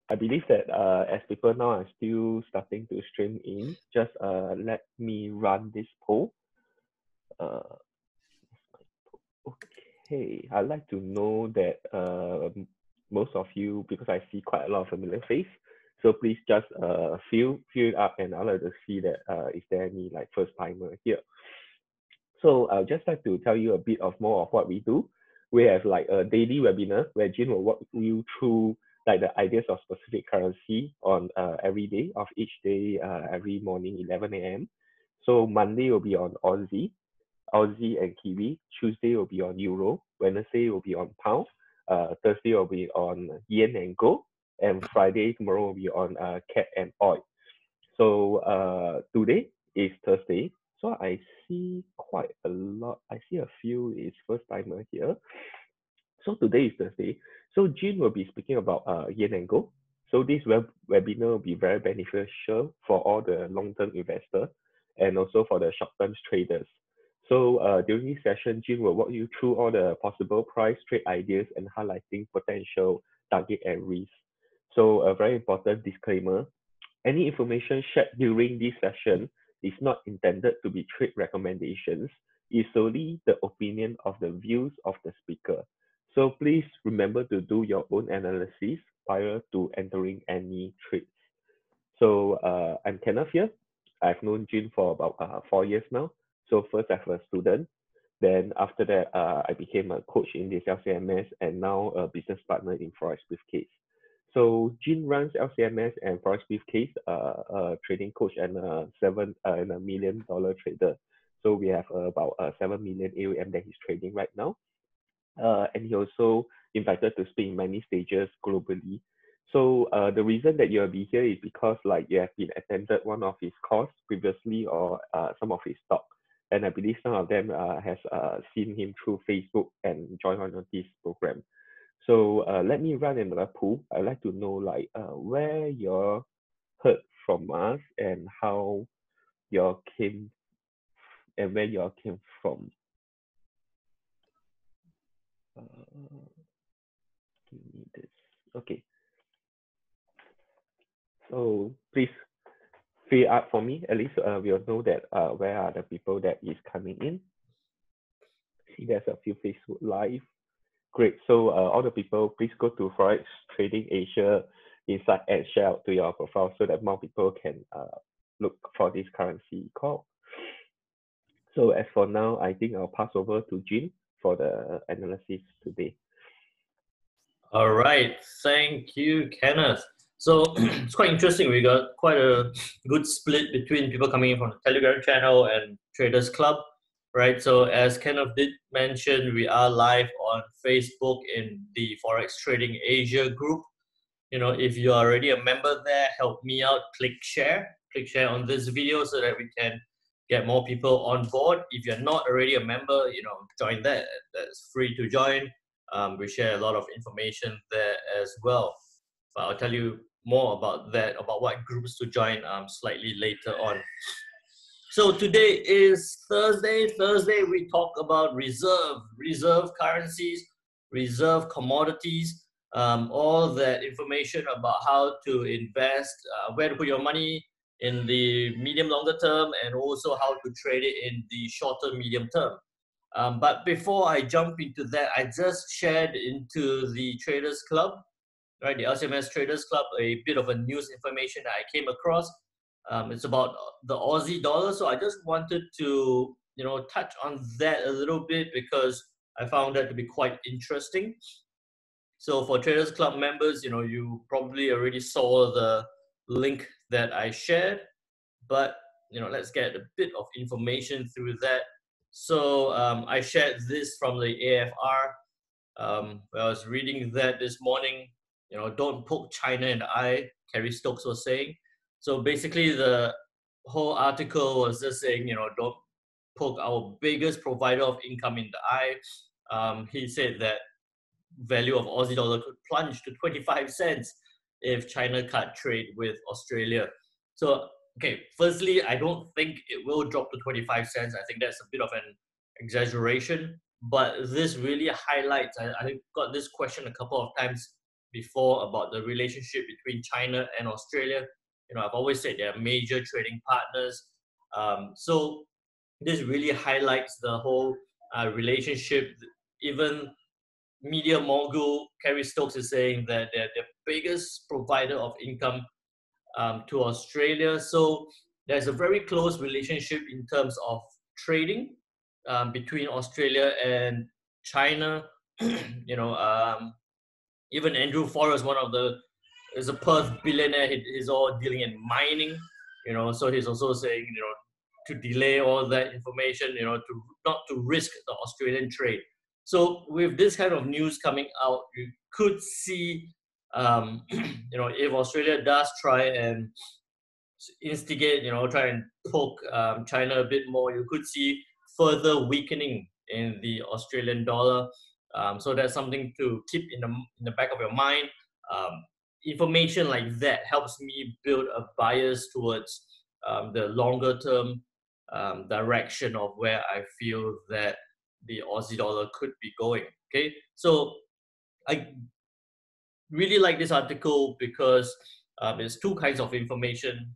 I believe that as people now are still starting to stream in, just let me run this poll. Uh, okay, I'd like to know that most of you, because I see quite a lot of familiar face, so please just fill it up, and I'd like to see that is there any like first timer here. So I'll just like to tell you a bit of more of what we do. We have like a daily webinar where Jin will walk you through like the ideas of specific currency on every day of each day, every morning 11 a.m. So Monday will be on Aussie and Kiwi. Tuesday will be on Euro. Wednesday will be on Pound. Thursday will be on Yen and Gold. And Friday tomorrow will be on CAD and Oil. So today is Thursday. So I see quite a lot. I see a few is first timer here. So today is Thursday. So Jin will be speaking about yen and gold. So this webinar will be very beneficial for all the long-term investors and also for the short-term traders. So during this session, Jin will walk you through all the possible price trade ideas and highlighting potential target and risk. So a very important disclaimer, any information shared during this session is not intended to be trade recommendations. It's solely the opinion of the views of the speaker. So please remember to do your own analysis prior to entering any trades. So I'm Kenneth here. I've known Jin for about 4 years now. So first I was a student. Then after that, I became a coach in this LCMS and now a business partner in Forex Briefcase. So Jin runs LCMS and Forex Briefcase, a trading coach and a $1 million trader. So we have about 7 million AUM that he's trading right now. And he also invited to speak in many stages globally. So the reason that you'll be here is because like you have been attended one of his course previously or some of his talk. And I believe some of them has seen him through Facebook and joined on this program. So let me run another poll. I'd like to know like where you heard from us and how you came and where you came from. Give me this. Okay. So please fill up for me. At least we'll know that where are the people that is coming in. See, there's a few Facebook Live. Great. So all the people, please go to Forex Trading Asia Insight and share out to your profile so that more people can look for this currency call. So as for now, I think I'll pass over to Jin for the analysis today. All right, thank you, Kenneth. So it's quite interesting. We got quite a good split between people coming in from the Telegram channel and Traders Club, right? So as Kenneth did mention, we are live on Facebook in the Forex Trading Asia group. You know, if you are already a member there, help me out, click share on this video so that we can get more people on board. If you're not already a member, you know, join that. That's free to join. We share a lot of information there as well. But I'll tell you more about that, about what groups to join slightly later on. So today is Thursday. Thursday we talk about reserve currencies, reserve commodities, all that information about how to invest, where to put your money in the medium longer term, and also how to trade it in the shorter medium term. But before I jump into that, I just shared into the Traders Club, right, the LCMS Traders Club, a bit of a news information that I came across. It's about the Aussie dollar, so I just wanted to, you know, touch on that a little bit because I found that to be quite interesting. So for Traders Club members, you know, you probably already saw the link that I shared, but you know, let's get a bit of information through that. So I shared this from the AFR. I was reading that this morning. You know, don't poke China in the eye, Kerry Stokes was saying. So basically the whole article was just saying, you know, don't poke our biggest provider of income in the eye. He said that value of Aussie dollar could plunge to 25 cents if China cut trade with Australia. So, okay, firstly, I don't think it will drop to 25 cents. I think that's a bit of an exaggeration, but this really highlights, I got this question a couple of times before about the relationship between China and Australia. I've always said they're major trading partners. So this really highlights the whole relationship. Even media mogul Kerry Stokes is saying that they're the biggest provider of income to Australia. So there's a very close relationship in terms of trading between Australia and China. Even Andrew Forrest, is a Perth billionaire. He's all dealing in mining. So he's also saying, to delay all that information, to not to risk the Australian trade. So with this kind of news coming out, you could see, if Australia does try and instigate, try and poke China a bit more, you could see further weakening in the Australian dollar. So that's something to keep in the back of your mind. Information like that helps me build a bias towards the longer term direction of where I feel that the Aussie dollar could be going. Okay, so I really like this article because there's two kinds of information.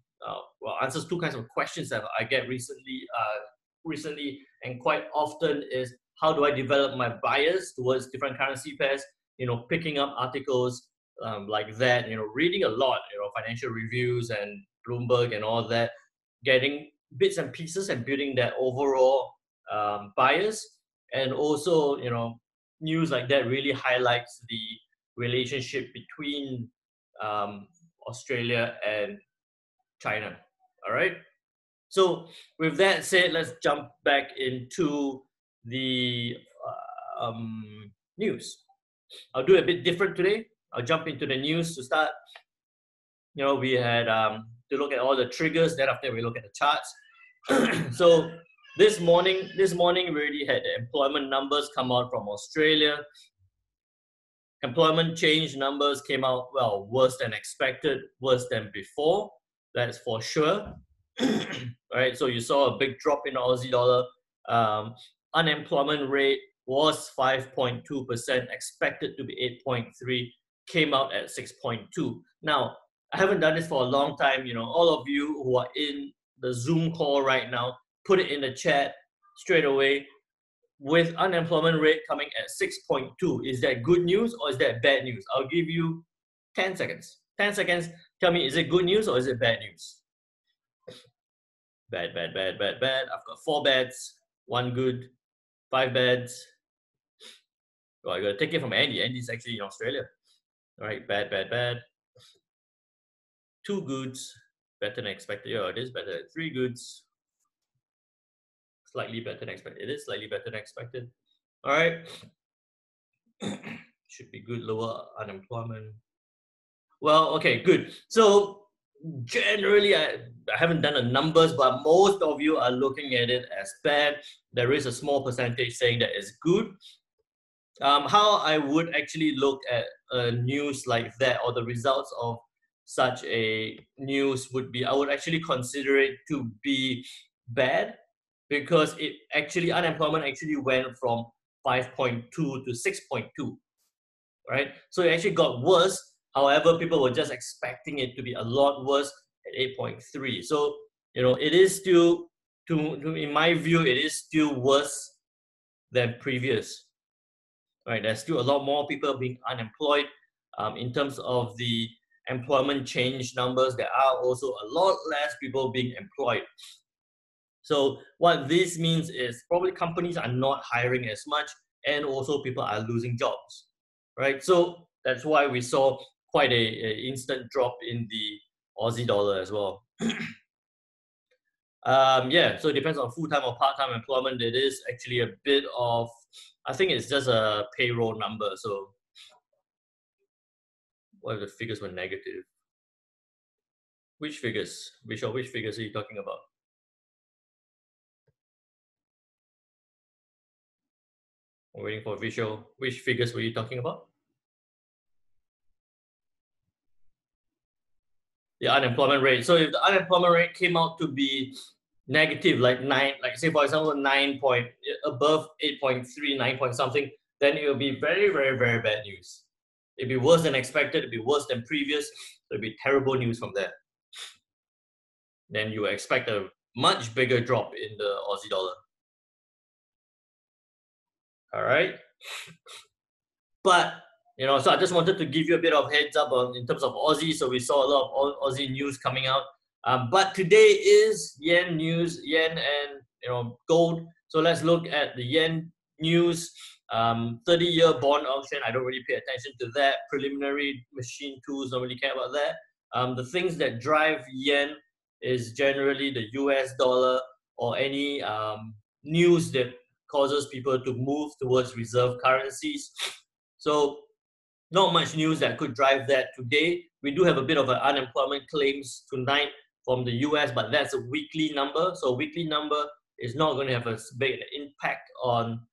Answers two kinds of questions that I get recently, and quite often is how do I develop my bias towards different currency pairs? Picking up articles like that. Reading a lot. Financial reviews and Bloomberg and all that. Getting bits and pieces and building that overall bias, and also news like that really highlights the relationship between Australia and China. All right. So with that said, let's jump back into the news. I'll do a bit different today. I'll jump into the news to start. We had to look at all the triggers. Then after we look at the charts. So this morning we already had the employment numbers come out from Australia. Employment change numbers came out, worse than expected, worse than before. That's for sure. Right, so you saw a big drop in the Aussie dollar. Unemployment rate was 5.2%, expected to be 8.3, came out at 6.2. Now, I haven't done this for a long time. All of you who are in the Zoom call right now, put it in the chat straight away. With unemployment rate coming at 6.2, is that good news or is that bad news? I'll give you 10 seconds. 10 seconds, tell me, is it good news or is it bad news? Bad. I've got 4 bads, 1 good, 5 bads. Well, I gotta take it from Andy. Andy's actually in Australia. All right, bad. 2 goods, better than expected. Yeah, it is better. 3 goods, slightly better than expected. It is slightly better than expected. All right. Should be good, lower unemployment. Well, okay, good. So generally, I haven't done the numbers, but most of you are looking at it as bad. There is a small percentage saying that it's good. How I would actually look at a news like that, or the results of such a news would be, I would actually consider it to be bad, because unemployment actually went from 5.2 to 6.2, right? So it actually got worse. However, people were just expecting it to be a lot worse at 8.3. So, it is still, in my view, it is still worse than previous, right? There's still a lot more people being unemployed. In terms of the employment change numbers, there are also a lot less people being employed. So what this means is probably companies are not hiring as much, and also people are losing jobs, right? So that's why we saw quite a instant drop in the Aussie dollar as well. So it depends on full-time or part-time employment. It is actually a bit of, I think it's just a payroll number. So what if the figures were negative? Which figures? Which figures are you talking about? I'm waiting for visual. Which figures were you talking about? The unemployment rate. So if the unemployment rate came out to be negative, like 9, like say for example 9 point, above 8.3, 9 point something, then it will be very, very, very bad news. It'd be worse than expected, it'd be worse than previous, so it'd be terrible news from there. Then you expect a much bigger drop in the Aussie dollar. All right. But, so I just wanted to give you a bit of heads up in terms of Aussie. So we saw a lot of Aussie news coming out. But today is yen news, yen and gold. So let's look at the yen news. 30-year bond auction. I don't really pay attention to that. Preliminary machine tools, don't really care about that. The things that drive yen is generally the US dollar or any news that causes people to move towards reserve currencies. So not much news that could drive that today. We do have a bit of an unemployment claims tonight from the US, but that's a weekly number. So a weekly number is not going to have a big impact on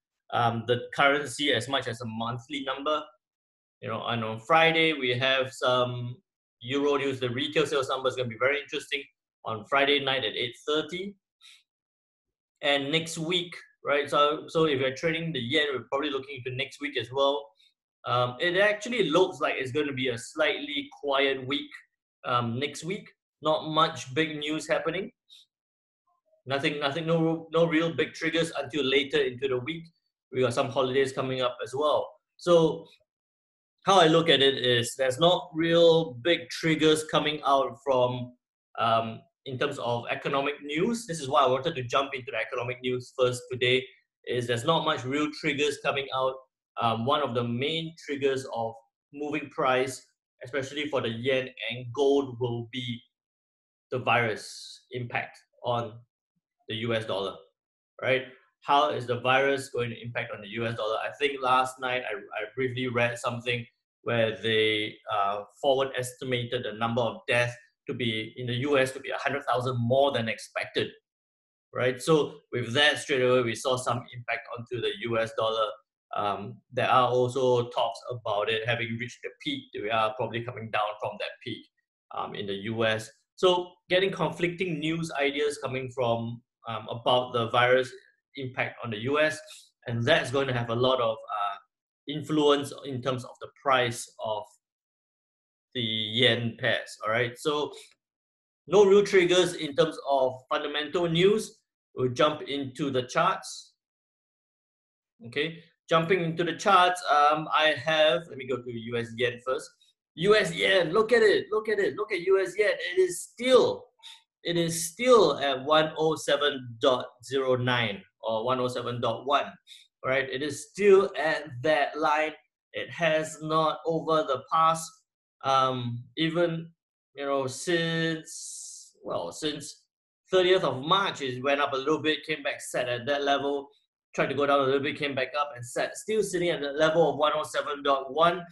the currency as much as a monthly number. And on Friday, we have some Euro news. The retail sales number is going to be very interesting on Friday night at 8:30. And next week, right? So if you're trading the yen, we're probably looking into next week as well. It actually looks like it's going to be a slightly quiet week next week. Not much big news happening. Nothing, no real big triggers until later into the week. We got some holidays coming up as well. So how I look at it is there's not real big triggers coming out from in terms of economic news. This is why I wanted to jump into the economic news first today, is there's not much real triggers coming out. One of the main triggers of moving price, especially for the yen and gold, will be the virus impact on the US dollar, right? How is the virus going to impact on the US dollar? I think last night I briefly read something where they forward estimated the number of deaths to be in the US to be 100,000 more than expected, right? So with that, straight away, we saw some impact onto the US dollar. There are also talks about it having reached the peak. We are probably coming down from that peak in the US. So getting conflicting news ideas coming from about the virus impact on the US, and that's going to have a lot of influence in terms of the price of the yen pairs. All right, so no real triggers in terms of fundamental news. We'll jump into the charts. Okay, jumping into the charts, let me go to US yen first. US yen, look at it, look at US yen. It is still at 107.09 or 107.1, right? It is still at that line. It has not, over the past even since 30th of March, it went up a little bit, came back, set at that level, tried to go down a little bit, came back up and set, still sitting at the level of 107.1.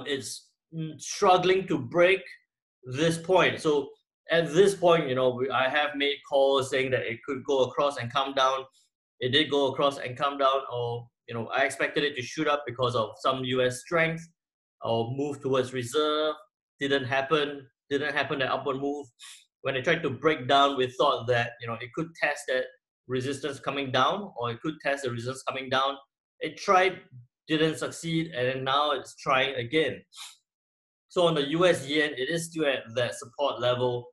It's struggling to break this point. So at this point, I have made calls saying that it could go across and come down. It did go across and come down, or I expected it to shoot up because of some US strength or move towards reserve. Didn't happen. That upward move. When it tried to break down, we thought that it could test that resistance coming down, or it could test the resistance coming down. It tried, didn't succeed, and then now it's trying again. So on the US yen, it is still at that support level.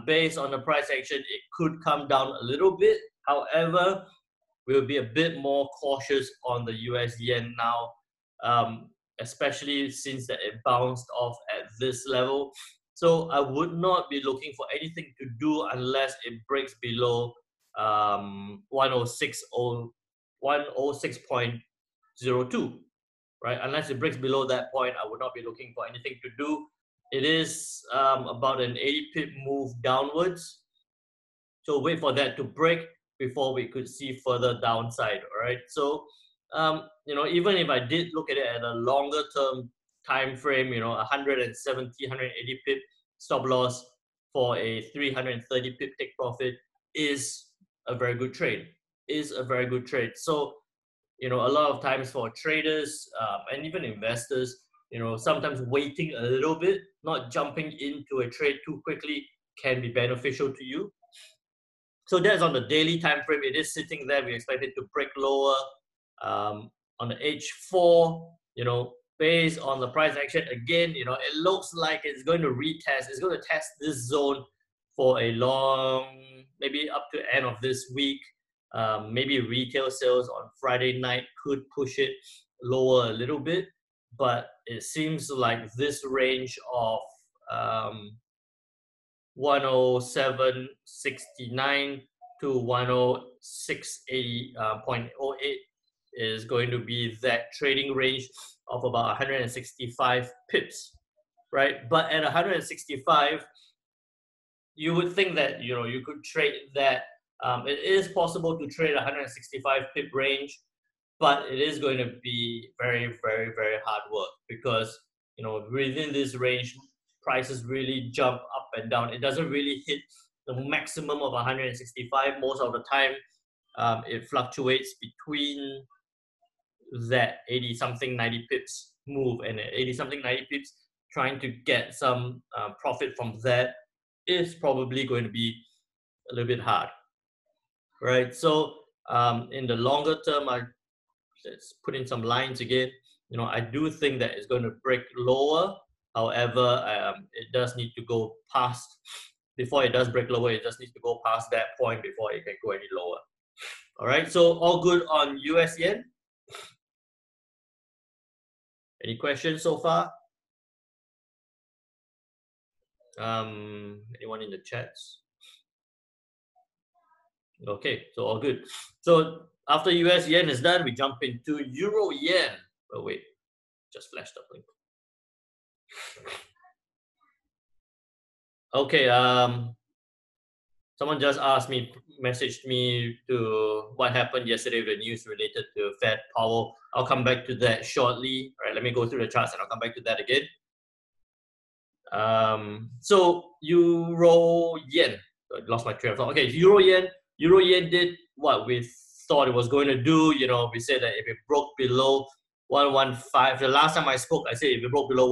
Based on the price action, it could come down a little bit. However, we'll be a bit more cautious on the US yen now, especially since that it bounced off at this level. So I would not be looking for anything to do unless it breaks below 106.02, right? Unless it breaks below that point, I would not be looking for anything to do. It is about an 80 pip move downwards. So wait for that to break before we could see further downside, all right? So, even if I did look at it at a longer term time frame, 170, 180 pip stop loss for a 330 pip take profit is a very good trade. So, a lot of times for traders and even investors, sometimes waiting a little bit, not jumping into a trade too quickly, can be beneficial to you. So that's on the daily time frame. It is sitting there. We expect it to break lower. On the H4, based on the price action, again, you know, it looks like it's going to retest. It's going to test this zone for a long, maybe up to end of this week. Maybe retail sales on Friday night could push it lower a little bit, but it seems like this range of 107.69 to 106.80 is going to be that trading range of about 165 pips, right? But at 165, you would think that, you know, you could trade that. It is possible to trade 165 pip range, but it is going to be very, very, very hard work because, you know, within this range, prices really jump up and down. It doesn't really hit the maximum of 165 most of the time. It fluctuates between that 80 something 90 pips move and 80 something 90 pips trying to get some profit from that is probably going to be a little bit hard, right? So in the longer term, let's put in some lines again. You know, I do think that it's going to break lower. However, it does need to go past, before it does break lower, it just needs to go past that point before it can go any lower. All right, so all good on US yen? Any questions so far? Anyone in the chats? Okay, so all good. So after US yen is done, we jump into Euro yen. Oh wait, just flashed up link. Okay, someone just asked me, messaged me to what happened yesterday with the news related to Fed Powell. I'll come back to that shortly. All right, let me go through the charts and I'll come back to that again. So Euro yen, I lost my train of thought. Okay, Euro yen did what we thought it was going to do. You know, we said that if it broke below 115, the last time I spoke, I said if it broke below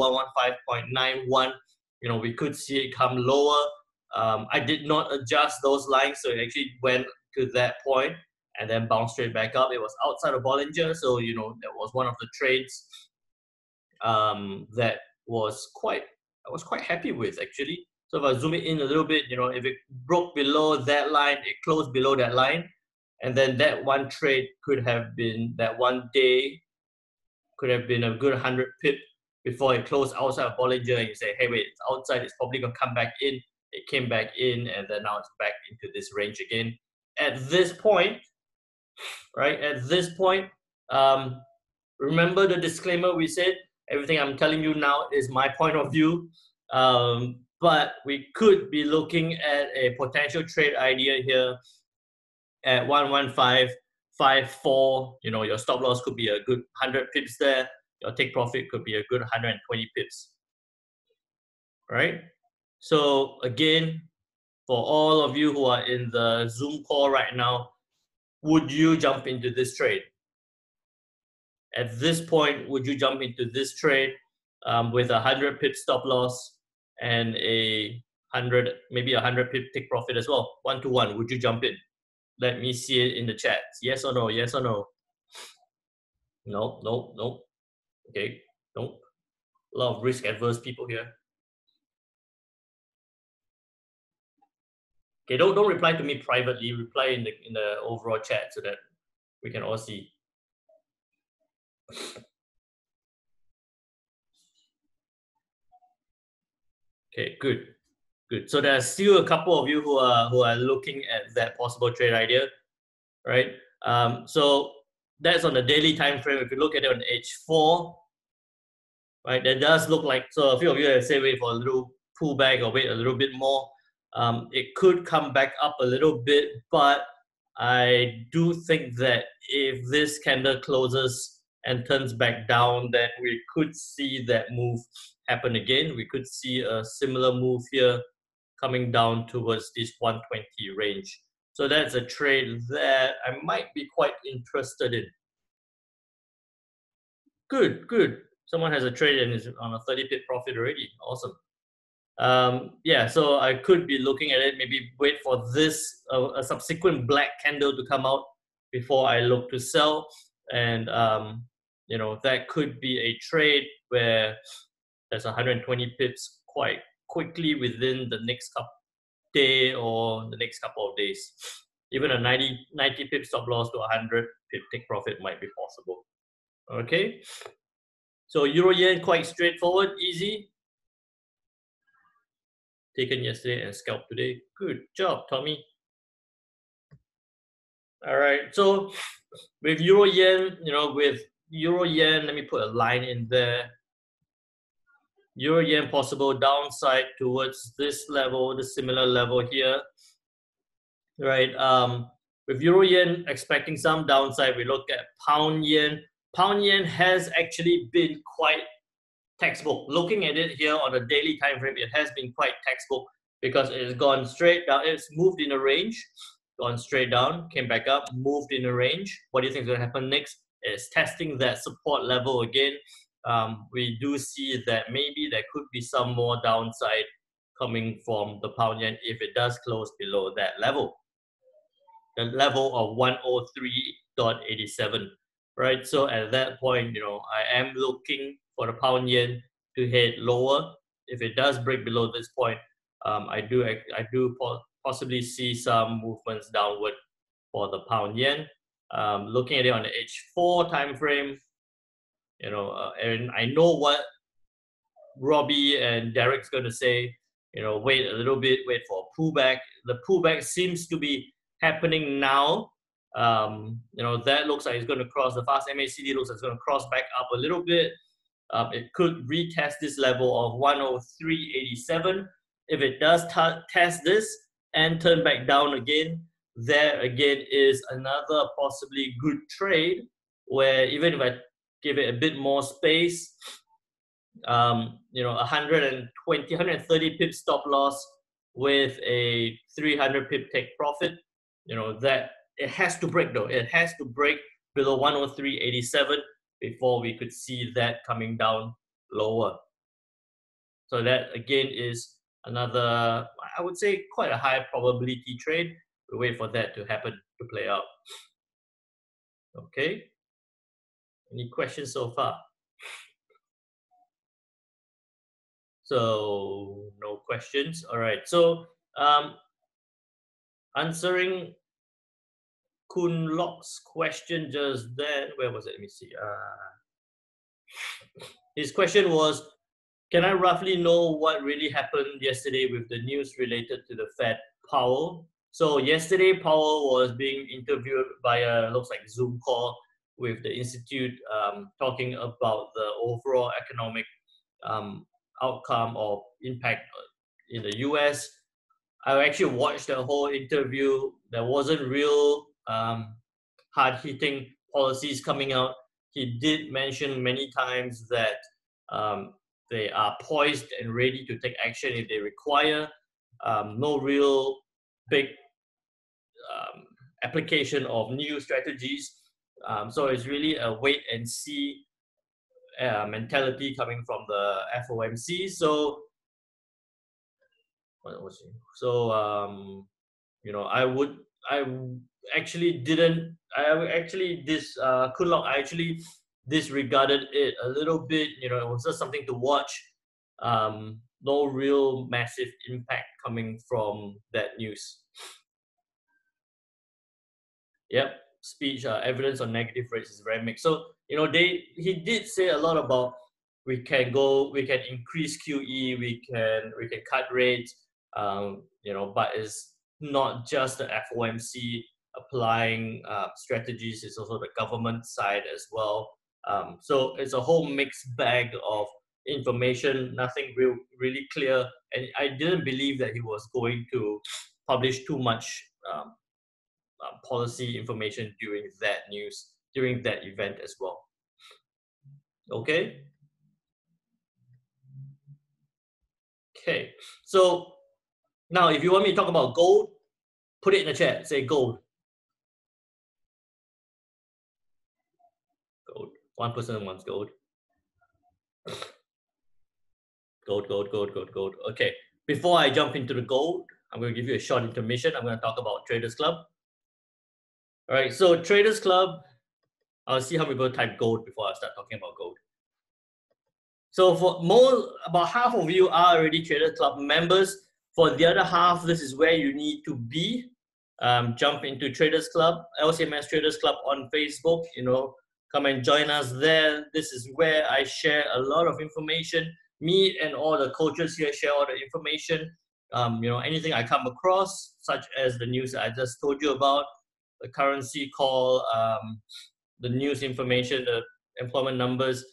115.91, you know, we could see it come lower. I did not adjust those lines, so it actually went to that point and then bounced straight back up. It was outside of Bollinger, so you know that was one of the trades that I was quite happy with actually. So if I zoom it in a little bit, you know, if it broke below that line, it closed below that line, and then that one trade could have been, that one day could have been a good 100 pip before it closed outside of Bollinger, and you say, hey, wait, it's outside, it's probably gonna come back in. It came back in, and then now it's back into this range again. At this point, right? At this point, remember the disclaimer we said, everything I'm telling you now is my point of view, but we could be looking at a potential trade idea here at 115.54. You know, your stop loss could be a good 100 pips there. Your take profit could be a good 120 pips. Right? So again, for all of you who are in the Zoom call right now, would you jump into this trade? At this point, would you jump into this trade with a 100 pip stop loss and maybe a 100 pip take profit as well? 1-to-1, would you jump in? Let me see it in the chat. Yes or no? Yes or no? No, no, no. Okay, no. A lot of risk adverse people here. Okay, don't reply to me privately. Reply in the overall chat so that we can all see. Okay, good, good. So there's still a couple of you who are looking at that possible trade idea, right? So that's on the daily time frame. If you look at it on H4, right, that does look like, so a few of you have said wait for a little pullback or wait a little bit more. It could come back up a little bit, but I do think that if this candle closes and turns back down, then we could see that move happen again. We could see a similar move here coming down towards this 120 range. So that's a trade that I might be quite interested in. Good, good. Someone has a trade and is on a 30 pip profit already. Awesome. Yeah, so I could be looking at it, maybe wait for this, a subsequent black candle to come out before I look to sell. And that could be a trade where there's 120 pips quite quickly within the next day or the next couple of days. Even a 90 pip stop loss to 100 pip take profit might be possible. Okay, so Euro Yen quite straightforward, easy. Taken yesterday and scalped today. Good job, Tommy. All right, so with Euro Yen, let me put a line in there. Euro Yen possible downside towards this level, the similar level here, right? With Euro Yen expecting some downside, we look at Pound Yen. Pound Yen has actually been quite textbook. Looking at it here on a daily time frame, it has been quite textbook because it has gone straight down. It's moved in a range, gone straight down, came back up, moved in a range. What do you think is going to happen next? It's testing that support level again. We do see that maybe there could be some more downside coming from the Pound Yen if it does close below that level, the level of 103.87, right? So at that point, I am looking for the Pound Yen to head lower. If it does break below this point, I do possibly see some movements downward for the Pound Yen. Looking at it on the H4 time frame, and I know what Robbie and Derek's going to say. Wait a little bit, wait for a pullback. The pullback seems to be happening now. That looks like it's going to cross the fast MACD. Looks like it's going to cross back up a little bit. It could retest this level of 103.87. If it does test this and turn back down again, there again is another possibly good trade where even if I give it a bit more space, 130 pip stop loss with a 300 pip take profit, that it has to break though. It has to break below 103.87 before we could see that coming down lower. So that again is another, I would say, quite a high probability trade. We wait for that to happen, to play out. Okay. Any questions so far? So no questions. All right. So answering Kun Lok's question just then. Where was it? Let me see. His question was, can I roughly know what really happened yesterday with the news related to the Fed Powell? So yesterday, Powell was being interviewed via, looks like Zoom call with the Institute, talking about the overall economic outcome or impact in the US. I actually watched the whole interview. There wasn't real hard-hitting policies coming out. He did mention many times that they are poised and ready to take action if they require. No real big application of new strategies. So it's really a wait and see mentality coming from the FOMC. So what was it? So Kunlok, I actually disregarded it a little bit. It was just something to watch. No real massive impact coming from that news. Yep, speech evidence on negative rates is very mixed. So he did say a lot about we can increase QE, we can cut rates, but it's not just the FOMC applying strategies, it's also the government side as well. So it's a whole mixed bag of information, nothing really clear, and I didn't believe that he was going to publish too much policy information during that event as well. Okay. Okay. So now, if you want me to talk about gold, put it in the chat. Say gold. Gold. One person wants gold. Gold. Okay. Before I jump into the gold, I'm going to give you a short intermission. I'm going to talk about Traders Club. All right. So Traders Club, I'll see how many people type gold before I start talking about gold. So for about half of you are already Traders Club members. For the other half, this is where you need to be. Jump into Traders Club, LCMS Traders Club on Facebook. Come and join us there. This is where I share a lot of information. Me and all the coaches here share all the information. Anything I come across, such as the news I just told you about, the currency call, the news information, the employment numbers.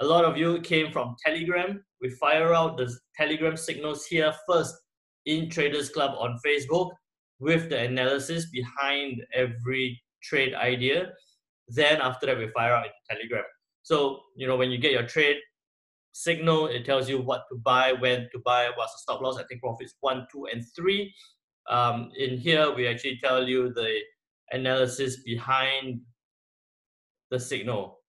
A lot of you came from Telegram. We fire out the Telegram signals here first in Traders Club on Facebook with the analysis behind every trade idea. Then after that, we fire out into Telegram. So, when you get your trade signal, it tells you what to buy, when to buy, what's the stop loss, I think profits 1, 2, and 3. In here, we actually tell you the analysis behind the signal.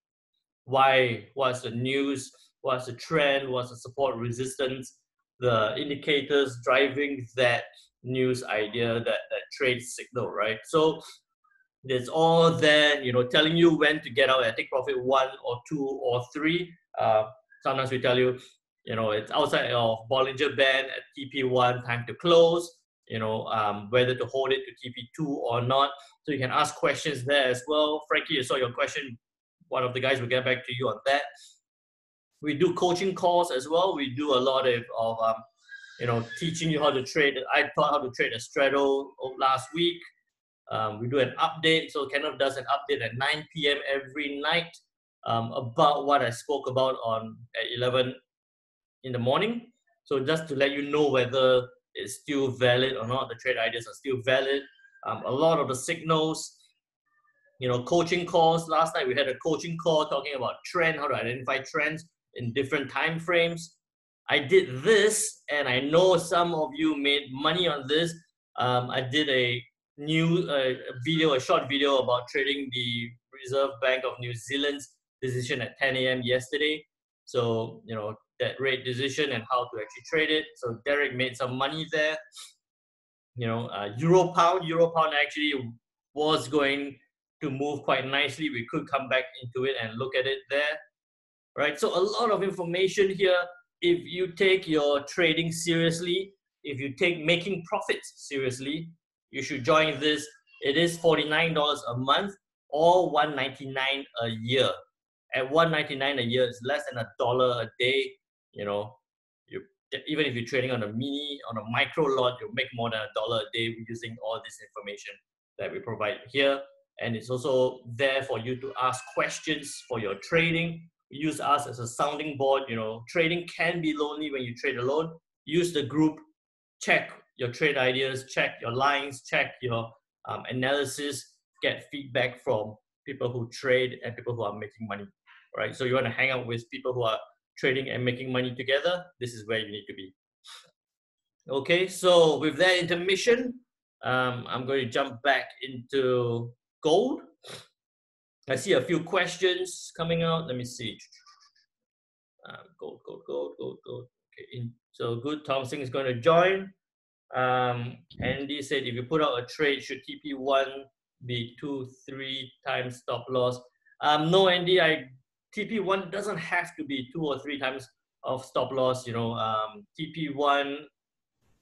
Why, what's the news, what's the trend, what's the support resistance, the indicators driving that news idea, that trade signal, right? So it's all there, telling you when to get out at take profit 1 or 2 or 3. Sometimes we tell you, it's outside of Bollinger Band at TP1, time to close, whether to hold it to TP2 or not. So you can ask questions there as well. Frankie, I saw your question. One of the guys will get back to you on that. We do coaching calls as well. We do a lot of teaching you how to trade. I taught how to trade a straddle last week. We do an update. So Kenneth does an update at 9 p.m. every night about what I spoke about at 11 in the morning. So just to let you know whether it's still valid or not, the trade ideas are still valid. A lot of the signals, coaching calls. Last night we had a coaching call talking about trend, how to identify trends in different time frames. I did this, and I know some of you made money on this. I did a short video about trading the Reserve Bank of New Zealand's decision at 10 a.m. yesterday. So, that rate decision and how to actually trade it. So Derek made some money there. Euro pound actually was going to move quite nicely. We could come back into it and look at it there, right? So a lot of information here. If you take your trading seriously, if you take making profits seriously, you should join this. It is $49 a month or $199 a year. At $199 a year, it's less than $1 a day. Even if you're trading on a micro lot, you'll make more than $1 a day using all this information that we provide here. And it's also there for you to ask questions for your trading. Use us as a sounding board. Trading can be lonely when you trade alone. Use the group, check your trade ideas, check your lines, check your analysis, get feedback from people who trade and people who are making money, right? So you want to hang out with people who are trading and making money together. This is where you need to be. Okay, so with that intermission, I'm going to jump back into gold. I see a few questions coming out. Let me see. Gold. Okay, so good. Thompson is going to join. Andy said, if you put out a trade, should TP1 be 2-3 times stop loss? No, Andy, TP1 doesn't have to be 2 or 3 times of stop loss. TP1,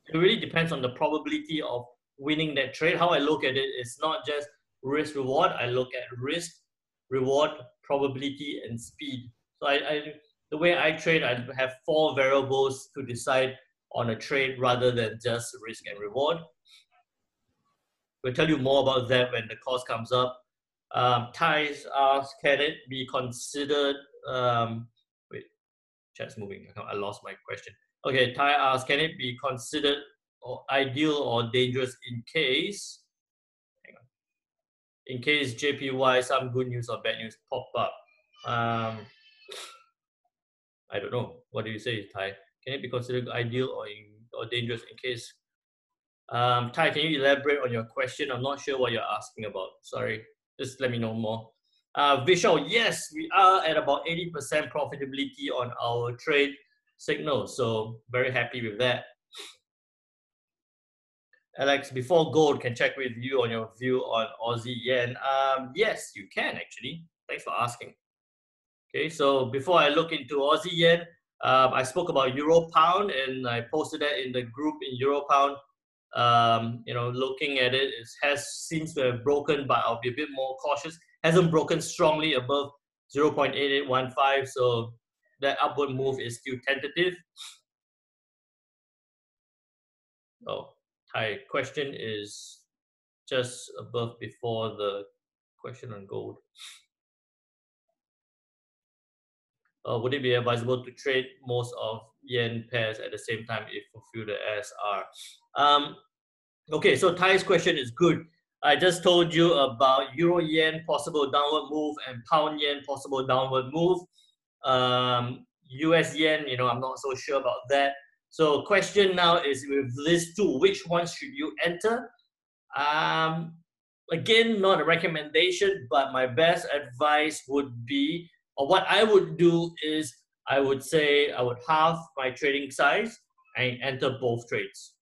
it really depends on the probability of winning that trade. How I look at it is not just risk reward. I look at risk, reward, probability, and speed. So the way I trade, I have 4 variables to decide on a trade rather than just risk and reward. We'll tell you more about that when the course comes up. Thais asks, can it be considered, wait, chat's moving, I lost my question. Okay, Thai asks, can it be considered ideal or dangerous in case, in case JPY, some good news or bad news pop up? I don't know. What do you say, Thai? Can it be considered ideal or dangerous in case? Thai, can you elaborate on your question? I'm not sure what you're asking about. Sorry. Just let me know more. Vishal, yes, we are at about 80% profitability on our trade signal. So very happy with that. Alex, before gold, can check with you on your view on Aussie Yen. Yes, you can actually. Thanks for asking. Okay, so before I look into Aussie yen, I spoke about Euro Pound and I posted that in the group in Euro Pound. Looking at it, it seems to have broken, but I'll be a bit more cautious. Hasn't broken strongly above 0.8815, so that upward move is still tentative. Oh, Thai question is just above before the question on gold. Would it be advisable to trade most of yen pairs at the same time if fulfill the SR? Okay, so Thai's question is good. I just told you about Euro yen possible downward move and pound yen possible downward move. US yen, I'm not so sure about that. So question now is, with these two, which one should you enter? Again, not a recommendation, but my best advice would be, or what I would do is, I would say I would halve my trading size and enter both trades.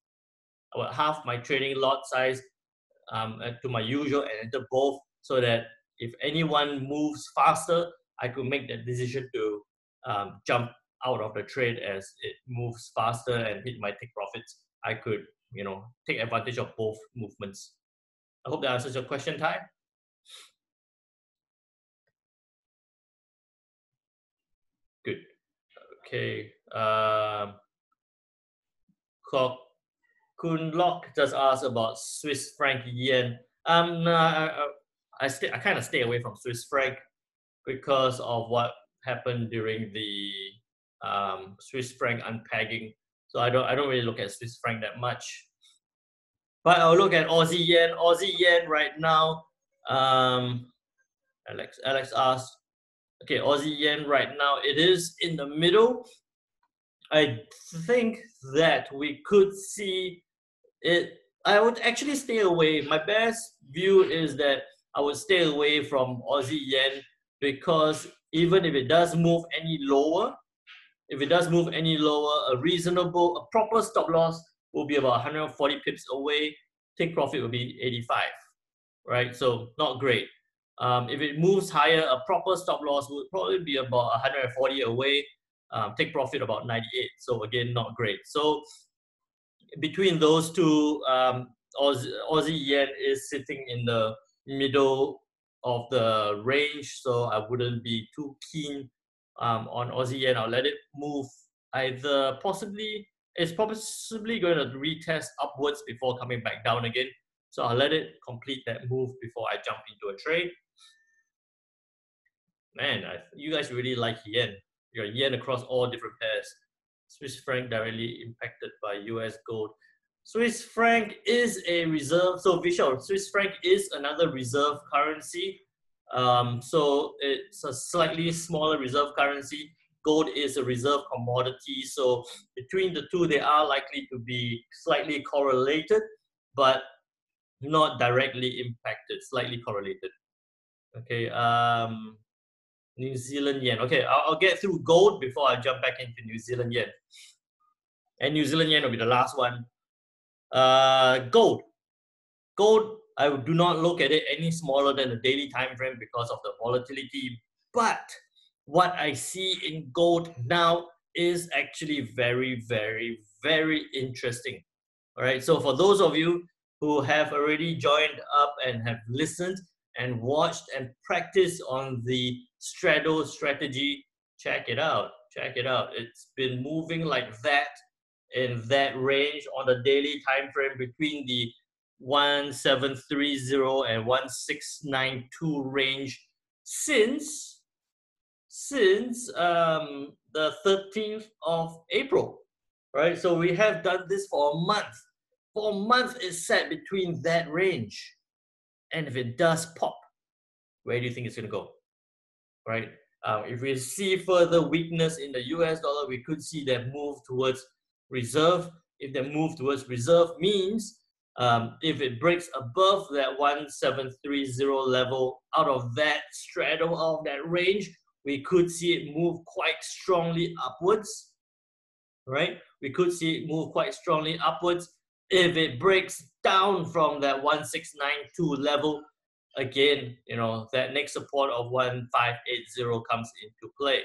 I would halve my trading lot size to my usual and enter both, so that if anyone moves faster, I could make that decision to jump out of the trade as it moves faster and hit my take profits. I could, take advantage of both movements. I hope that answers your question, Ty. Good. Okay. Kun Lok just asked about Swiss franc yen. No, I kind of stay away from Swiss franc because of what happened during the Swiss franc unpegging. So I don't really look at Swiss franc that much. But I'll look at Aussie yen. Aussie yen right now. Alex asked. Okay, Aussie yen right now, it is in the middle. I think that we could see it. I would actually stay away. My best view is that I would stay away from Aussie yen, because even if it does move any lower, a proper stop loss will be about 140 pips away. Take profit will be 85, right? So not great. If it moves higher, a proper stop loss would probably be about 140 away. Take profit about 98. So again, not great. So between those two, Aussie yen is sitting in the middle of the range. So I wouldn't be too keen on Aussie yen. I'll let it move either it's possibly going to retest upwards before coming back down again. So I'll let it complete that move before I jump into a trade. Man, you guys really like yen. You're yen across all different pairs. Swiss franc directly impacted by US gold. Swiss franc is a reserve. So Vishal, Swiss franc is another reserve currency. So it's a slightly smaller reserve currency. Gold is a reserve commodity. So between the two, they are likely to be slightly correlated, but not directly impacted, slightly correlated. Okay, New Zealand yen. Okay, I'll get through gold before I jump back into New Zealand yen. And New Zealand yen will be the last one. Gold. Gold, I do not look at it any smaller than the daily time frame because of the volatility. But what I see in gold now is actually very, very, very interesting. All right, so for those of you who have already joined up and have listened and watched and practiced on the straddle strategy, check it out. Check it out. It's been moving like that in that range on the daily time frame between the 1730 and 1692 range since the 13th of April, right? So we have done this for a month. For a month, it's set between that range. And if it does pop, where do you think it's going to go, right? If we see further weakness in the US dollar, we could see that move towards reserve. If the move towards reserve means if it breaks above that 1730 level, out of that straddle of that range, we could see it move quite strongly upwards, right? We could see it move quite strongly upwards. If it breaks down from that 1692 level, again, you know, that next support of 1580 comes into play.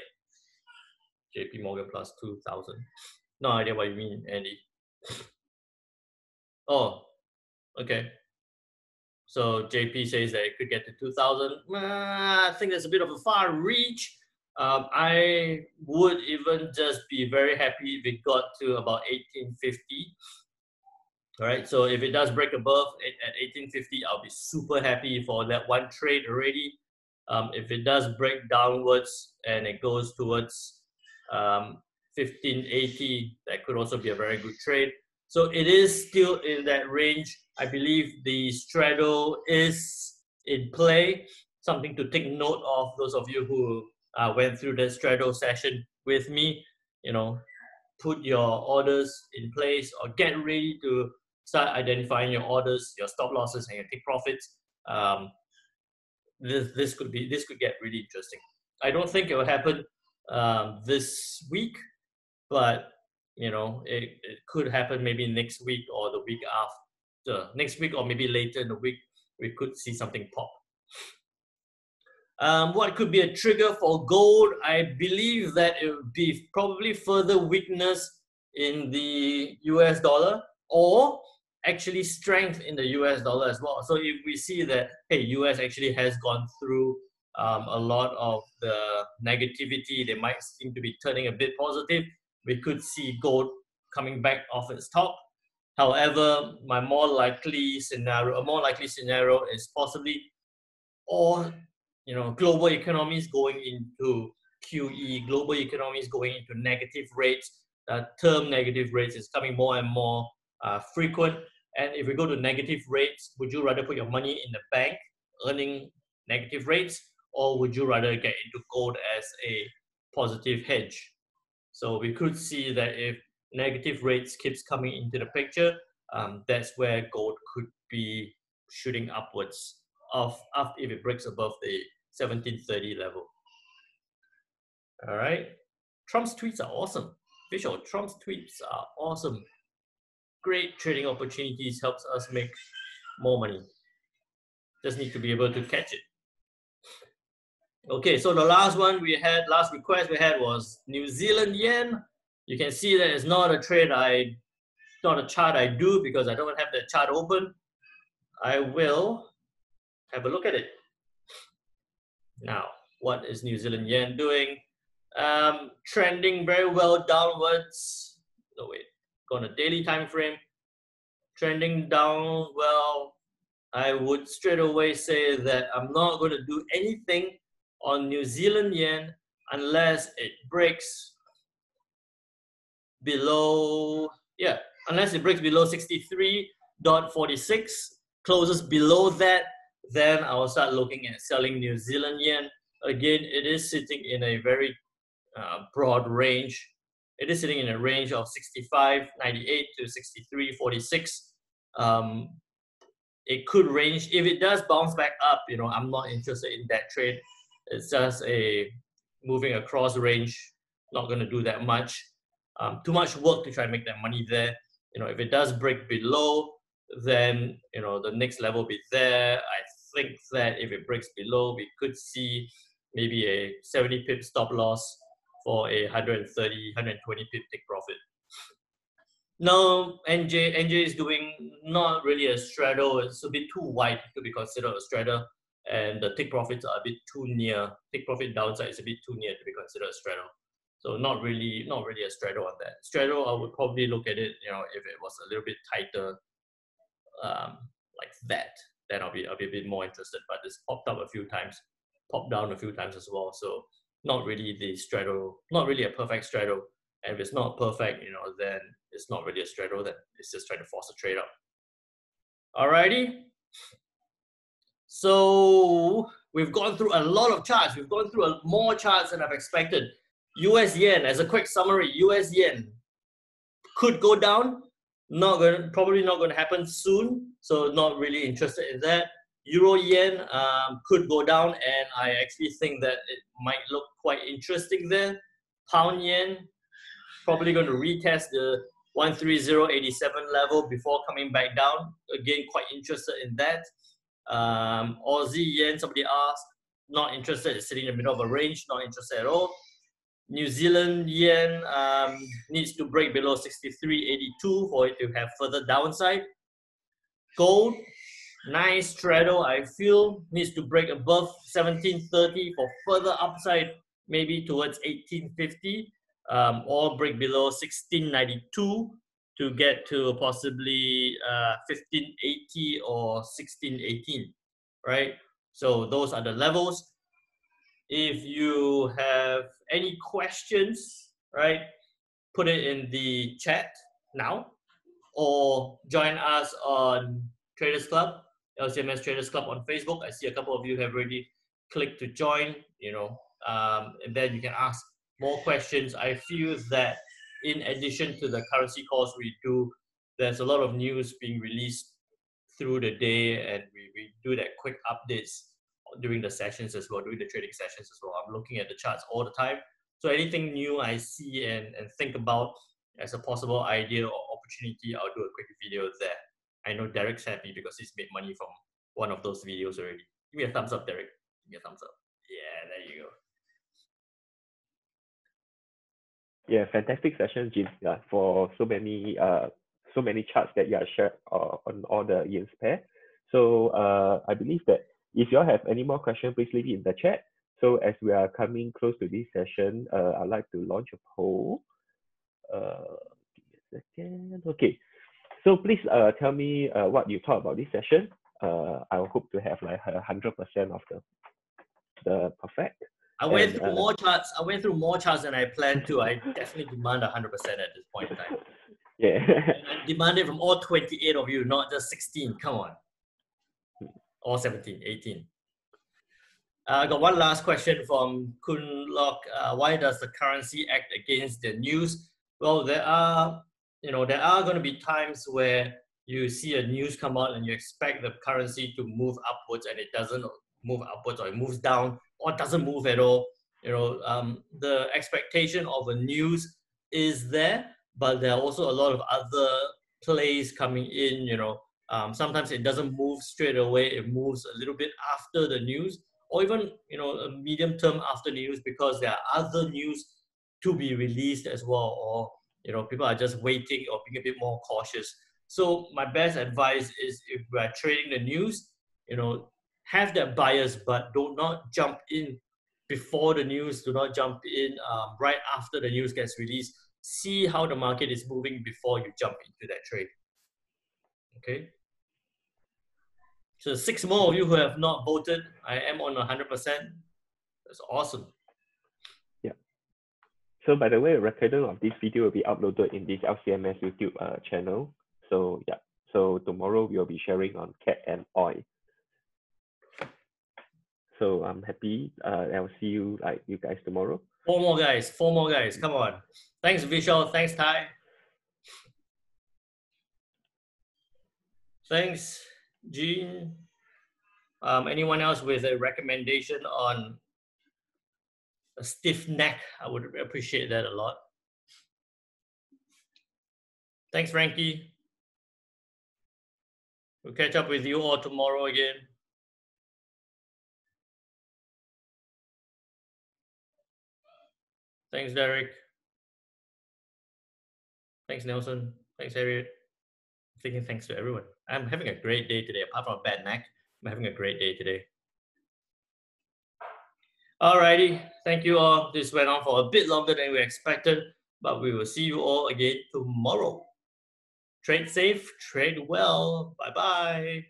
JP Morgan plus 2000. No idea what you mean, Andy. Oh, okay. So JP says that it could get to 2000. I think that's a bit of a far reach. I would even just be very happy if it got to about 1850. All right, so if it does break above at 1850, I'll be super happy for that one trade already. If it does break downwards and it goes towards 1580, that could also be a very good trade. So it is still in that range. I believe the straddle is in play. Something to take note of, those of you who went through the straddle session with me. You know, put your orders in place or get ready to start identifying your orders, your stop losses, and your take profits. This could get really interesting. I don't think it will happen this week, but you know, it could happen maybe next week or the week after. Next week or maybe later in the week, we could see something pop. What could be a trigger for gold? I believe that it would be probably further weakness in the US dollar, or actually strength in the US dollar as well. So if we see that, hey, US actually has gone through a lot of the negativity, they might seem to be turning a bit positive, we could see gold coming back off its top. However, a more likely scenario is possibly, or you know, global economies going into QE, global economies going into negative rates. Term negative rates is coming more and more frequent. And if we go to negative rates, would you rather put your money in the bank earning negative rates, or would you rather get into gold as a positive hedge? So we could see that if negative rates keeps coming into the picture, that's where gold could be shooting upwards if it breaks above the 1730 level. All right. Trump's tweets are awesome. Visual, Trump's tweets are awesome. Great trading opportunities, helps us make more money. Just need to be able to catch it. Okay, so the last request we had was New Zealand yen. You can see that it's not a trade not a chart I do because I don't have the chart open. I will have a look at it. Now, what is New Zealand yen doing? Trending very well downwards. No, wait, go on a daily time frame. Trending down well. I would straight away say that I'm not going to do anything on New Zealand yen unless it breaks below, unless it breaks below 63.46, closes below that, then I will start looking at selling New Zealand yen. Again, it is sitting in a very broad range. It is sitting in a range of 65.98 to 63.46. It could range. If it does bounce back up, you know, I'm not interested in that trade. It's just a moving across range. Not going to do that much. Too much work to try and make that money there. You know, if it does break below, then you know the next level will be there. I think that if it breaks below, we could see maybe a 70 pip stop loss for a 130, 120 pip take profit. No, NJ is doing not really a straddle. It's a bit too wide to be considered a straddle, and the take profits are a bit too near. Take profit downside is a bit too near to be considered a straddle. So not really a straddle on that. Straddle, I would probably look at it, you know, if it was a little bit tighter, like that, then I'll be a bit more interested. But it's popped up a few times, popped down a few times as well. So not really the straddle, not really a perfect straddle. And if it's not perfect, you know, then it's not really a straddle. Then it's just trying to force a trade up. Alrighty. So we've gone through a lot of charts. We've gone through more charts than I've expected. US yen, as a quick summary, US yen could go down. Probably not going to happen soon. So not really interested in that. Euro yen could go down, and I actually think that it might look quite interesting there. Pound yen probably going to retest the 130.87 level before coming back down. Again, quite interested in that. Aussie yen, somebody asked, not interested, it's sitting in the middle of a range, not interested at all. New Zealand yen needs to break below 63.82 for it to have further downside. Gold, nice straddle, I feel, needs to break above 1730 for further upside, maybe towards 1850, or break below 1692 to get to possibly 1580 or 1618, right? So those are the levels. If you have any questions, right, put it in the chat now, or join us on Traders Club, LCMS Traders Club on Facebook. I see a couple of you have already clicked to join, and then you can ask more questions. I feel that in addition to the currency course we do, there's a lot of news being released through the day, and we do that quick updates during the sessions as well, during the trading sessions as well. I'm looking at the charts all the time. So anything new I see and think about as a possible idea or opportunity, I'll do a quick video there. I know Derek's happy because he's made money from one of those videos already. Give me a thumbs up, Derek. Give me a thumbs up. Yeah, there you go. Yeah, fantastic session, Jin. Yeah, for so many charts that you have shared on all the yens pair. So I believe that if you all have any more questions, please leave it in the chat. So as we are coming close to this session, I'd like to launch a poll. Give me a second. Okay. So please tell me what you thought about this session. I hope to have like 100% of the perfect. I went through more charts. I went through more charts than I planned to. I definitely demand 100% at this point in time. Yeah. And I demand it from all 28 of you, not just 16. Come on. Or 17, 18. I got one last question from Kun Lok. Why does the currency act against the news? Well, there are going to be times where you see a news come out and you expect the currency to move upwards and it doesn't move upwards, or it moves down or doesn't move at all. The expectation of a news is there, but there are also a lot of other plays coming in. Sometimes it doesn't move straight away. It moves a little bit after the news, or even a medium term after news, because there are other news to be released as well, or people are just waiting or being a bit more cautious. So my best advice is, if we are trading the news, have that bias, but do not jump in before the news. Do not jump in right after the news gets released. See how the market is moving before you jump into that trade. Okay. So 6 more of you who have not voted. I am on 100%. That's awesome. Yeah. So by the way, a recording of this video will be uploaded in this LCMS YouTube channel. So yeah. So tomorrow we'll be sharing on cat and oil. So I'm happy. I'll see you guys tomorrow. 4 more guys. 4 more guys. Come on. Thanks, Vishal. Thanks, Ty. Thanks, Jean. Anyone else with a recommendation on a stiff neck? I would appreciate that a lot. Thanks, Frankie. We'll catch up with you all tomorrow again. Thanks, Derek. Thanks, Nelson. Thanks, Harriet. I'm thinking thanks to everyone. I'm having a great day today. Apart from a bad neck, I'm having a great day today. Alrighty, thank you all. This went on for a bit longer than we expected, but we will see you all again tomorrow. Trade safe, trade well. Bye-bye.